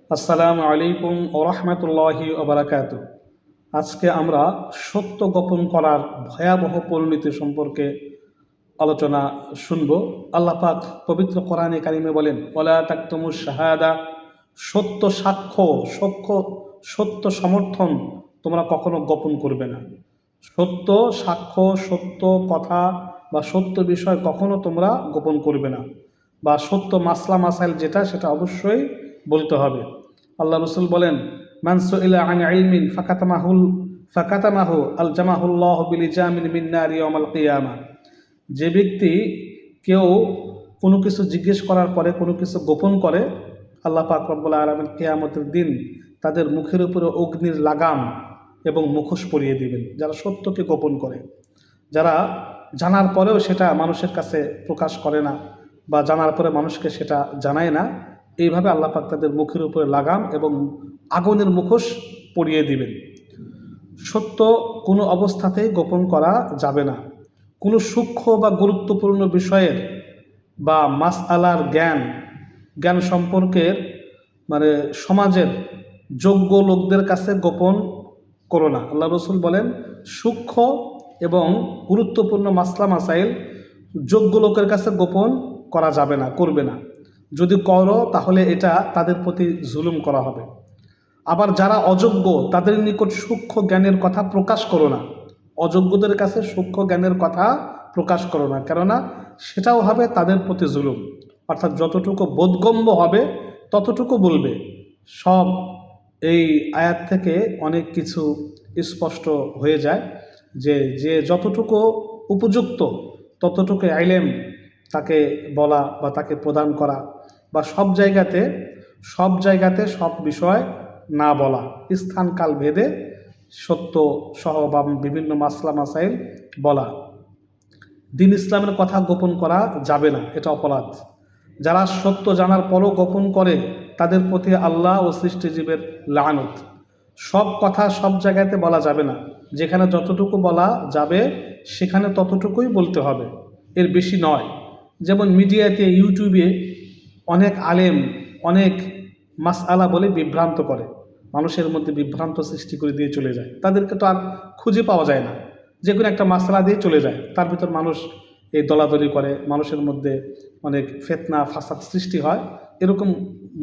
আসসালামু আলাইকুম ওয়া রাহমাতুল্লাহি ওয়া বারাকাতুহু। আজকে আমরা সত্য গোপন করার ভয়াবহ পরিণতি সম্পর্কে আলোচনা শুনব। আল্লাহ পাক পবিত্র কোরআনে কারিমে বলেন, ওয়ালা তাকতুমুশ শাহাদা, সত্য সাক্ষ্য, সত্য সমর্থন তোমরা কখনো গোপন করবে না। সত্য সাক্ষ্য, সত্য কথা বা সত্য বিষয় কখনো তোমরা গোপন করবে না, বা সত্য মাসলা মাসাইল যেটা সেটা অবশ্যই বলতে হবে। আল্লাহ রসুল বলেন, মান সুইলা আন ইলমিন ফাকাতামাহু আলজামাহুল্লাহু বিলিজামিন মিন নারি ইয়াউমাল কিয়ামা। যে ব্যক্তি কেউ কোনো কিছু জিজ্ঞেস করার পরে কোনো কিছু গোপন করে, আল্লাহ পাক রব্বুল আলামিন কিয়ামতের দিন তাদের মুখের উপরে অগ্নির লাগাম এবং মুখোশ পরিয়ে দিবেন। যারা সত্যকে গোপন করে, যারা জানার পরেও সেটা মানুষের কাছে প্রকাশ করে না বা জানার পরে মানুষকে সেটা জানায় না, এইভাবে আল্লাহ পাক তাদের মুখের উপরে লাগাম এবং আগুনের মুখোশ পরিয়ে দিবেন। সত্য কোনো অবস্থাতেই গোপন করা যাবে না। কোনো সূক্ষ্ম বা গুরুত্বপূর্ণ বিষয়ের বা মাসআলার জ্ঞান সম্পর্কের সমাজের যোগ্য লোকদের কাছে গোপন করো না। আল্লাহ রসুল বলেন, সূক্ষ্ম এবং গুরুত্বপূর্ণ মাসলা মাসাইল যোগ্য লোকের কাছে গোপন করা যাবে না, করবে না। যদি করো তাহলে এটা তাদের প্রতি জুলুম করা হবে। আবার যারা অযোগ্য তাদের নিকট সূক্ষ্ম জ্ঞানের কথা প্রকাশ করো না। অযোগ্যদের কাছে সূক্ষ্ম জ্ঞানের কথা প্রকাশ করো না, কেননা সেটাও হবে তাদের প্রতি জুলুম। অর্থাৎ যতটুকু বোধগম্য হবে ততটুকু বলবে। সব এই আয়াত থেকে অনেক কিছু স্পষ্ট হয়ে যায় যে যতটুকু উপযুক্ত ততটুকু ইলম তাকে বলা বা তাকে প্রদান করা, বা সব জায়গাতে সব বিষয় না বলা, স্থান কাল ভেদে সত্য সহ বা বিভিন্ন মাসলা মাসাইল বলা। দ্বীন ইসলামের কথা গোপন করা যাবে না, এটা অপরাধ। যারা সত্য জানার পরও গোপন করে তাদের প্রতি আল্লাহ ও সৃষ্টিজীবের লানত। সব কথা সব জায়গাতে বলা যাবে না। যেখানে যতটুকু বলা যাবে সেখানে ততটুকুই বলতে হবে, এর বেশি নয়। যেমন মিডিয়াতে, ইউটিউবে অনেক আলেম অনেক মাসআলা বলে বিভ্রান্ত করে, মানুষের মধ্যে বিভ্রান্ত সৃষ্টি করে দিয়ে চলে যায়। তাদেরকে তো আর খুঁজে পাওয়া যায় না, যে কোনো একটা মাসআলা দিয়ে চলে যায়। তার ভিতর মানুষ এই দলাদলি করে, মানুষের মধ্যে অনেক ফিতনা ফাসাদ সৃষ্টি হয়। এরকম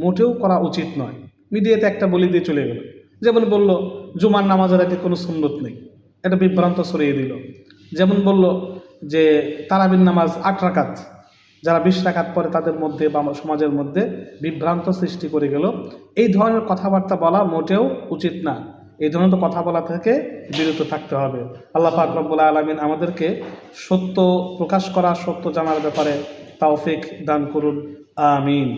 মোটেও করা উচিত নয়। মিডিয়াতে একটা বলে দিয়ে চলে গেল, যেমন বলল জুমার নামাজের আগে কোনো সুন্নত নেই, এটা বিভ্রান্ত ছড়িয়ে দিল। যেমন বলল যে তারাবির নামাজ 8 রাকাত, যারা 20 রাকাত পরে তাদের মধ্যে বা সমাজের মধ্যে বিভ্রান্ত সৃষ্টি করে গেল। এই ধরনের কথাবার্তা বলা মোটেও উচিত না। এই ধরনের কথা বলা থেকে বিরত থাকতে হবে। আল্লাহ পাক রব্বুল আলামিন আমাদেরকে সত্য প্রকাশ করা, সত্য জানার ব্যাপারে তৌফিক দান করুন। আমিন।